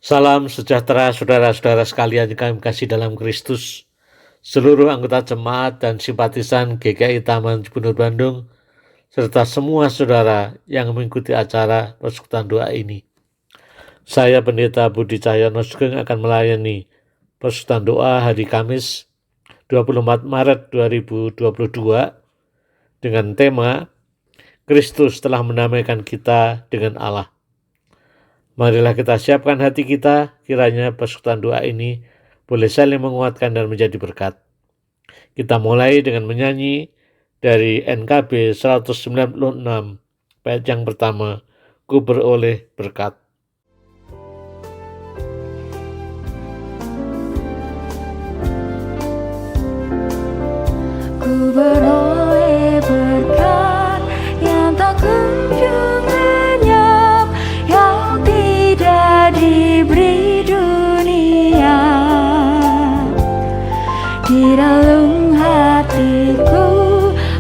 Salam sejahtera saudara-saudara sekalian yang kami kasih dalam Kristus. Seluruh anggota jemaat dan simpatisan GKI Taman Cibunur Bandung, serta semua saudara yang mengikuti acara persekutuan doa ini. Saya Pendeta Budi Cahyono Sugeng akan melayani persekutuan doa hari Kamis 24 Maret 2022 dengan tema Kristus telah mendamaikan kita dengan Allah. Marilah kita siapkan hati kita, kiranya persekutuan doa ini boleh saling menguatkan dan menjadi berkat. Kita mulai dengan menyanyi dari NKB 196, bait yang pertama, Ku beroleh berkat. Ku beroleh berkat yang tak kunjung lenyap, yang tidak diberi dunia. Di dalam hatiku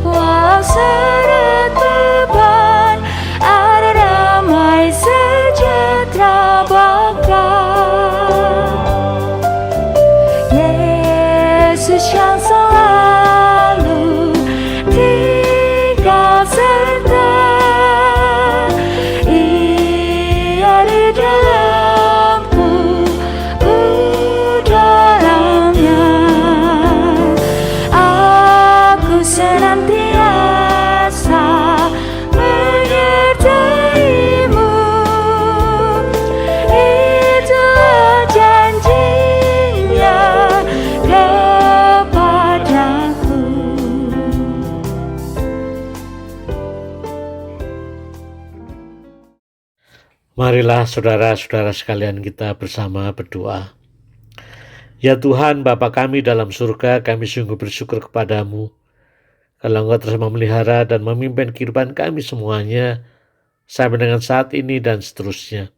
walau seret beban, ada damai sejahtera bakal. Yesus yang selalu tinggal serta, Ia di dalamku, ku dalamnya. Aku senantiasa menyertaimu, itulah janjinya kepadaku. Marilah saudara-saudara sekalian kita bersama berdoa. Ya Tuhan, Bapa kami dalam surga, kami sungguh bersyukur kepadamu kalau Engkau terus memelihara dan memimpin kehidupan kami semuanya sampai dengan saat ini dan seterusnya.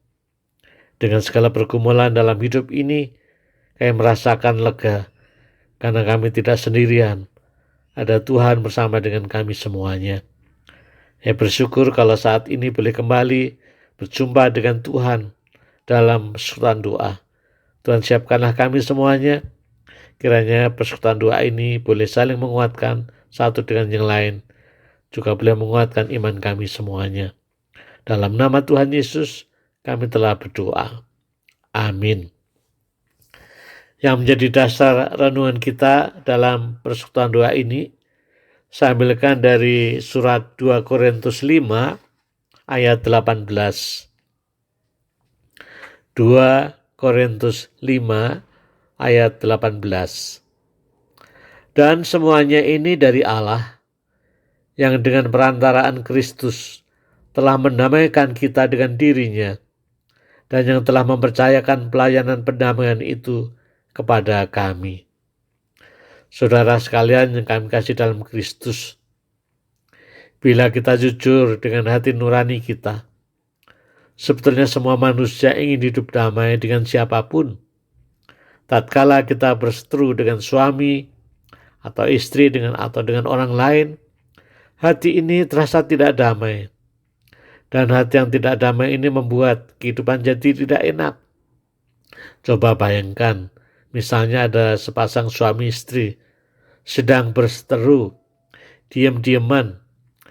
Dengan segala pergumulan dalam hidup ini, kami merasakan lega karena kami tidak sendirian. Ada Tuhan bersama dengan kami semuanya. Saya bersyukur kalau saat ini boleh kembali berjumpa dengan Tuhan dalam persekutuan doa. Tuhan siapkanlah kami semuanya, kiranya persekutuan doa ini boleh saling menguatkan satu dengan yang lain, juga boleh menguatkan iman kami semuanya. Dalam nama Tuhan Yesus kami telah berdoa. Amin. Yang menjadi dasar renungan kita dalam persekutuan doa ini, saya ambilkan dari surat 2 Korintus 5 ayat 18. 2 Korintus 5 ayat 18. Dan semuanya ini dari Allah, yang dengan perantaraan Kristus telah mendamaikan kita dengan dirinya, dan yang telah mempercayakan pelayanan pendamaian itu kepada kami. Saudara sekalian yang kami kasih dalam Kristus, bila kita jujur dengan hati nurani kita, sebetulnya semua manusia ingin hidup damai dengan siapapun. Tatkala kita berseteru dengan suami atau istri atau dengan orang lain, hati ini terasa tidak damai. Dan hati yang tidak damai ini membuat kehidupan jadi tidak enak. Coba bayangkan, misalnya ada sepasang suami istri sedang berseteru, diam-diaman,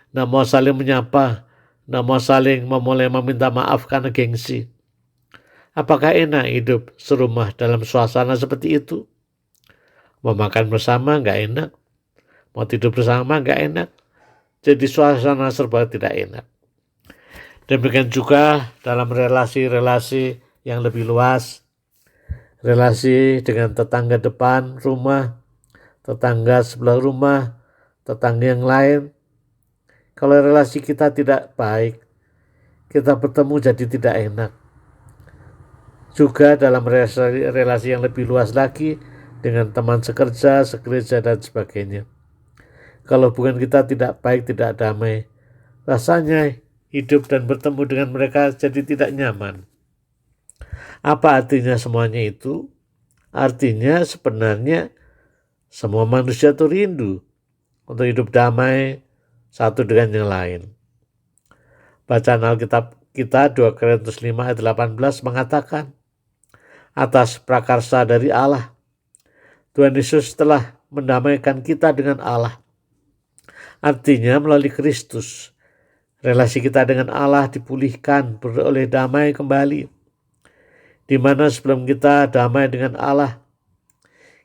tidak mau saling menyapa, tidak mau saling memulai meminta maaf karena gengsi. Apakah enak hidup serumah dalam suasana seperti itu? Mau makan bersama nggak enak, mau tidur bersama nggak enak, jadi suasana serba tidak enak. Demikian juga dalam relasi-relasi yang lebih luas, relasi dengan tetangga depan rumah, tetangga sebelah rumah, tetangga yang lain. Kalau relasi kita tidak baik, kita bertemu jadi tidak enak. Juga dalam relasi yang lebih luas lagi dengan teman sekerja, segereja, dan sebagainya. Kalau hubungan kita tidak baik, tidak damai, rasanya hidup dan bertemu dengan mereka jadi tidak nyaman. Apa artinya semuanya itu? Artinya sebenarnya semua manusia itu rindu untuk hidup damai satu dengan yang lain. Bacaan Alkitab kita 2 Korintus 5 ayat 18 mengatakan, atas prakarsa dari Allah. Tuhan Yesus telah mendamaikan kita dengan Allah. Artinya melalui Kristus, relasi kita dengan Allah dipulihkan, beroleh damai kembali. Di mana sebelum kita damai dengan Allah,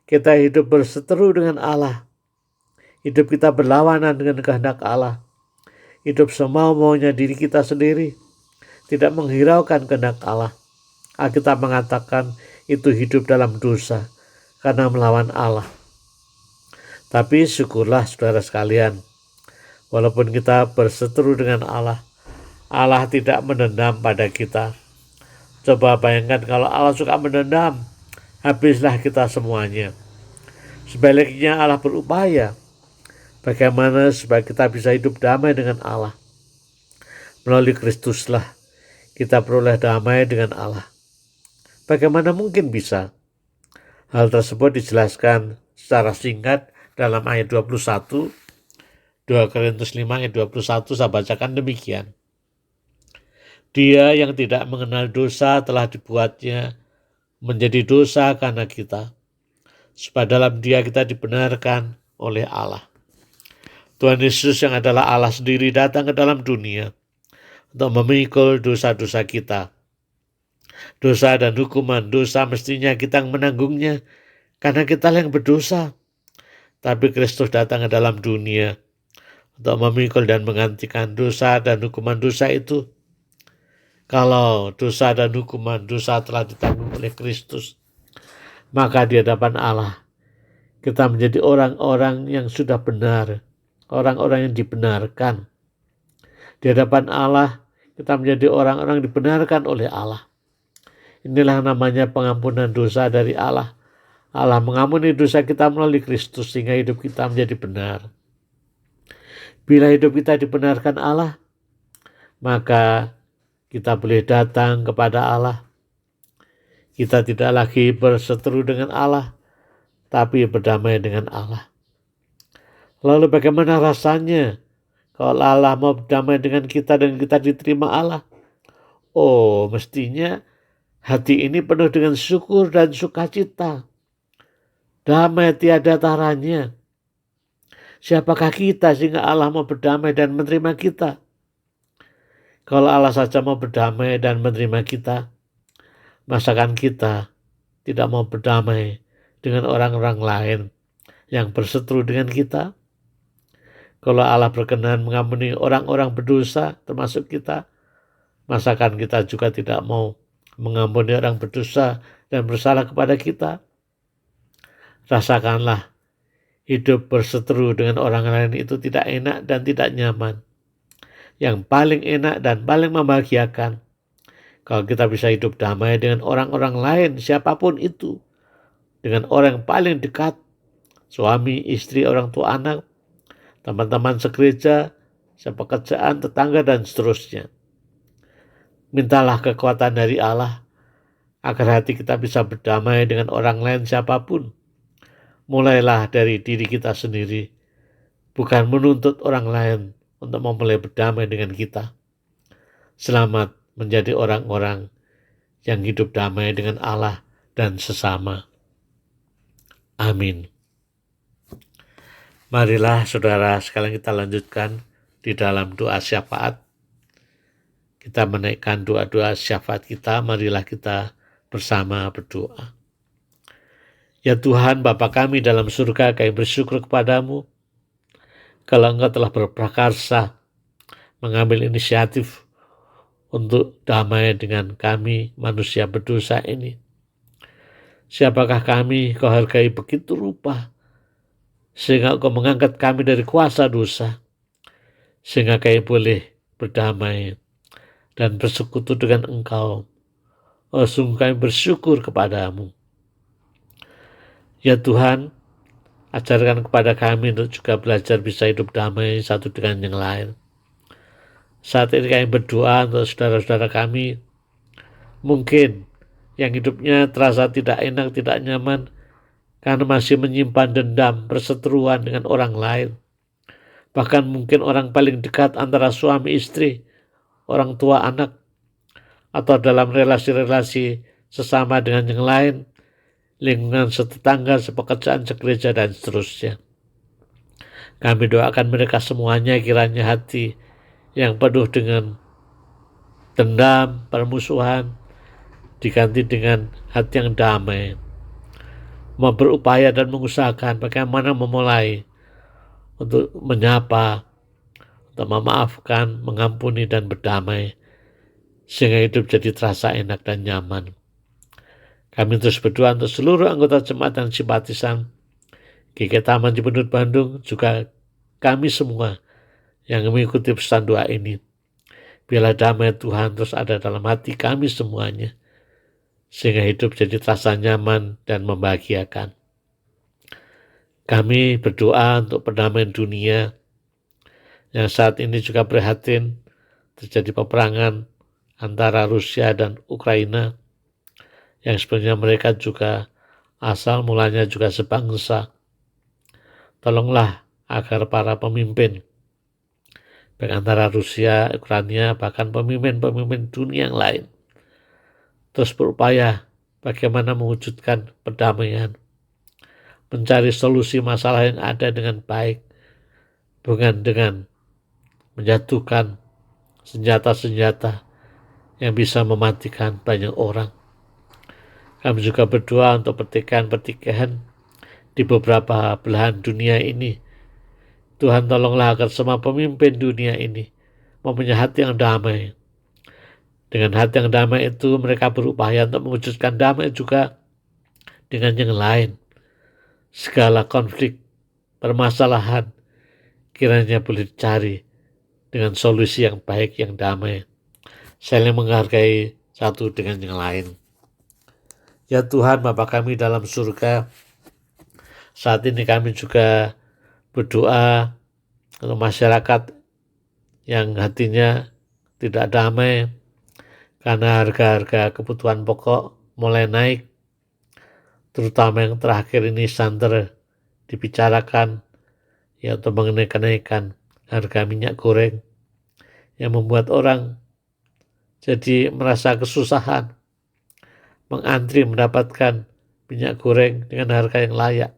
kita hidup berseteru dengan Allah. Hidup kita berlawanan dengan kehendak Allah. Hidup semau-maunya diri kita sendiri, tidak menghiraukan kehendak Allah. Alkitab mengatakan itu hidup dalam dosa karena melawan Allah. Tapi syukurlah saudara sekalian, walaupun kita berseteru dengan Allah, Allah tidak mendendam pada kita. Coba bayangkan kalau Allah suka mendendam, habislah kita semuanya. Sebaliknya Allah berupaya bagaimana supaya kita bisa hidup damai dengan Allah. Melalui Kristuslah kita peroleh damai dengan Allah. Bagaimana mungkin bisa? Hal tersebut dijelaskan secara singkat dalam ayat 21, 2 Korintus 5 ayat 21, saya bacakan demikian. Dia yang tidak mengenal dosa telah dibuatnya menjadi dosa karena kita, supaya dalam dia kita dibenarkan oleh Allah. Tuhan Yesus yang adalah Allah sendiri datang ke dalam dunia untuk memikul dosa-dosa kita. Dosa dan hukuman dosa mestinya kita yang menanggungnya karena kita yang berdosa. Tapi Kristus datang ke dalam dunia untuk memikul dan menggantikan dosa dan hukuman dosa itu. Kalau dosa dan hukuman dosa telah ditanggung oleh Kristus, maka di hadapan Allah kita menjadi orang-orang yang sudah benar, orang-orang yang dibenarkan. Di hadapan Allah kita menjadi orang-orang yang dibenarkan oleh Allah. Inilah namanya pengampunan dosa dari Allah. Allah mengampuni dosa kita melalui Kristus sehingga hidup kita menjadi benar. Bila hidup kita dibenarkan Allah, maka kita boleh datang kepada Allah. Kita tidak lagi berseteru dengan Allah, tapi berdamai dengan Allah. Lalu bagaimana rasanya kalau Allah mau berdamai dengan kita dan kita diterima Allah? Oh, mestinya hati ini penuh dengan syukur dan sukacita. Damai tiada taranya. Siapakah kita sehingga Allah mau berdamai dan menerima kita? Kalau Allah saja mau berdamai dan menerima kita, masakan kita tidak mau berdamai dengan orang-orang lain yang berseteru dengan kita? Kalau Allah berkenan mengampuni orang-orang berdosa termasuk kita, masakan kita juga tidak mau mengampuni orang berdosa dan bersalah kepada kita? Rasakanlah hidup berseteru dengan orang lain itu tidak enak dan tidak nyaman. Yang paling enak dan paling membahagiakan kalau kita bisa hidup damai dengan orang-orang lain siapapun itu, dengan orang yang paling dekat, suami, istri, orang tua, anak, teman-teman segereja, sepekerjaan, tetangga, dan seterusnya. Mintalah kekuatan dari Allah agar hati kita bisa berdamai dengan orang lain siapapun. Mulailah dari diri kita sendiri, bukan menuntut orang lain untuk memulai berdamai dengan kita. Selamat menjadi orang-orang yang hidup damai dengan Allah dan sesama. Amin. Marilah saudara sekalian kita lanjutkan di dalam doa syafaat. Kita menaikkan doa-doa syafaat kita, marilah kita bersama berdoa. Ya Tuhan, Bapa kami dalam surga, kami bersyukur kepadamu kalau Engkau telah berprakarsa mengambil inisiatif untuk damai dengan kami manusia berdosa ini. Siapakah kami Kau hargai begitu rupa sehingga Kau mengangkat kami dari kuasa dosa, sehingga kami boleh berdamai dan bersekutu dengan Engkau. Oh, sungguh kami bersyukur kepadamu. Ya Tuhan, ajarkan kepada kami untuk juga belajar bisa hidup damai satu dengan yang lain. Saat ini kami berdoa untuk saudara-saudara kami, mungkin yang hidupnya terasa tidak enak, tidak nyaman, karena masih menyimpan dendam, perseteruan dengan orang lain. Bahkan mungkin orang paling dekat antara suami istri, orang tua anak, atau dalam relasi-relasi sesama dengan yang lain, lingkungan setetangga, sepekerjaan, segereja, dan seterusnya. Kami doakan mereka semuanya kiranya hati yang penuh dengan dendam, permusuhan, diganti dengan hati yang damai. Mau berupaya dan mengusahakan bagaimana memulai untuk menyapa, untuk memaafkan, mengampuni, dan berdamai, sehingga hidup jadi terasa enak dan nyaman. Kami terus berdoa untuk seluruh anggota jemaat dan simpatisan GKI Taman Cibenut Bandung, juga kami semua yang mengikuti pesan doa ini. Biarlah damai Tuhan terus ada dalam hati kami semuanya, sehingga hidup jadi terasa nyaman dan membahagiakan. Kami berdoa untuk perdamaian dunia yang saat ini juga prihatin terjadi peperangan antara Rusia dan Ukraina, yang sebenarnya mereka juga asal mulanya juga sebangsa. Tolonglah agar para pemimpin baik antara Rusia, Ukraina, bahkan pemimpin-pemimpin dunia yang lain terus berupaya bagaimana mewujudkan perdamaian, mencari solusi masalah yang ada dengan baik, bukan dengan menjatuhkan senjata-senjata yang bisa mematikan banyak orang. Kami juga berdoa untuk pertikaian-pertikaian di beberapa belahan dunia ini. Tuhan tolonglah agar semua pemimpin dunia ini mempunyai hati yang damai. Dengan hati yang damai itu mereka berupaya untuk mewujudkan damai juga dengan yang lain. Segala konflik, permasalahan kiranya boleh dicari dengan solusi yang baik, yang damai, saling menghargai satu dengan yang lain. Ya Tuhan, Bapa kami dalam surga, saat ini kami juga berdoa untuk masyarakat yang hatinya tidak damai karena harga-harga kebutuhan pokok mulai naik, terutama yang terakhir ini santer dibicarakan, yaitu mengenai kenaikan harga minyak goreng yang membuat orang jadi merasa kesusahan mengantri mendapatkan minyak goreng dengan harga yang layak.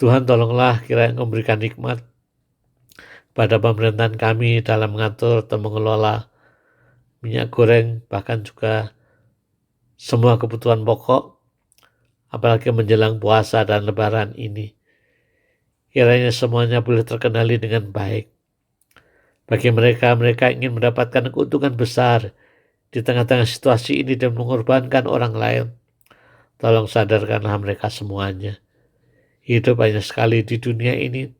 Tuhan tolonglah kiranya memberikan hikmat pada pemerintahan kami dalam mengatur atau mengelola minyak goreng, bahkan juga semua kebutuhan pokok, apalagi menjelang puasa dan lebaran ini. Kiranya semuanya boleh terkendali dengan baik. Bagi mereka ingin mendapatkan keuntungan besar di tengah-tengah situasi ini dan mengorbankan orang lain, tolong sadarkanlah mereka semuanya. Hidup hanya sekali di dunia ini.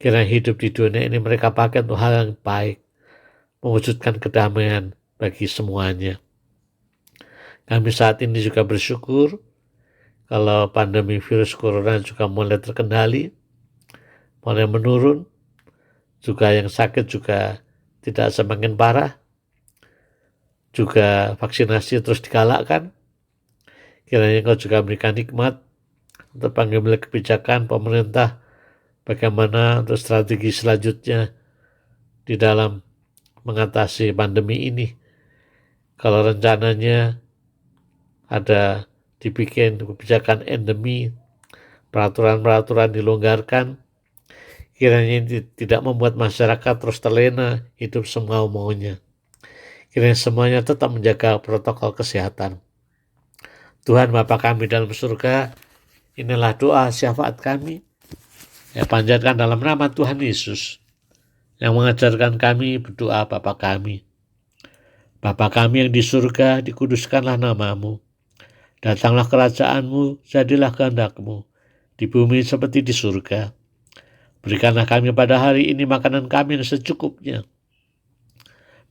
Kiranya hidup di dunia ini mereka pakai untuk hal yang baik, mewujudkan kedamaian bagi semuanya. Kami saat ini juga bersyukur kalau pandemi virus corona juga mulai terkendali, mulai menurun, juga yang sakit juga tidak semakin parah, juga vaksinasi terus digalakkan. Kiranya Engkau juga berikan hikmat untuk pengambil kebijakan pemerintah bagaimana untuk strategi selanjutnya di dalam mengatasi pandemi ini. Kalau rencananya ada dibikin kebijakan endemi, peraturan-peraturan dilonggarkan, kiranya ini tidak membuat masyarakat terus terlena hidup semua maunya. Kiranya semuanya tetap menjaga protokol kesehatan. Tuhan Bapa kami dalam surga, inilah doa syafaat kami yang panjatkan dalam nama Tuhan Yesus yang mengajarkan kami berdoa Bapa kami. Bapa kami yang di surga, dikuduskanlah namamu. Datanglah kerajaanmu, jadilah kehendak-mu di bumi seperti di surga. Berikanlah kami pada hari ini makanan kami yang secukupnya.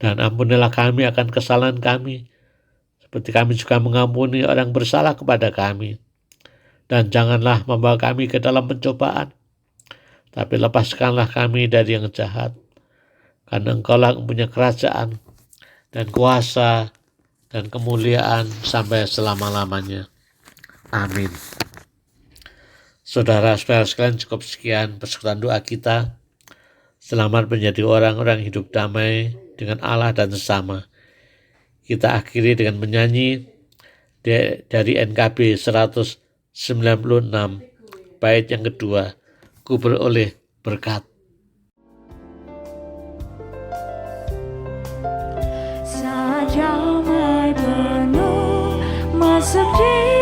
Dan ampunilah kami akan kesalahan kami, seperti kami juga mengampuni orang bersalah kepada kami. Dan janganlah membawa kami ke dalam pencobaan, tapi lepaskanlah kami dari yang jahat. Karena Engkaulah yang punya kerajaan dan kuasa dan kemuliaan sampai selama-lamanya. Amin. Saudara-saudara sekalian, cukup sekian persekutuan doa kita. Selamat menjadi orang-orang hidup damai dengan Allah dan sesama. Kita akhiri dengan menyanyi dari NKB 196 bait yang kedua. Ku beroleh berkat. Saat damai penuh masuk di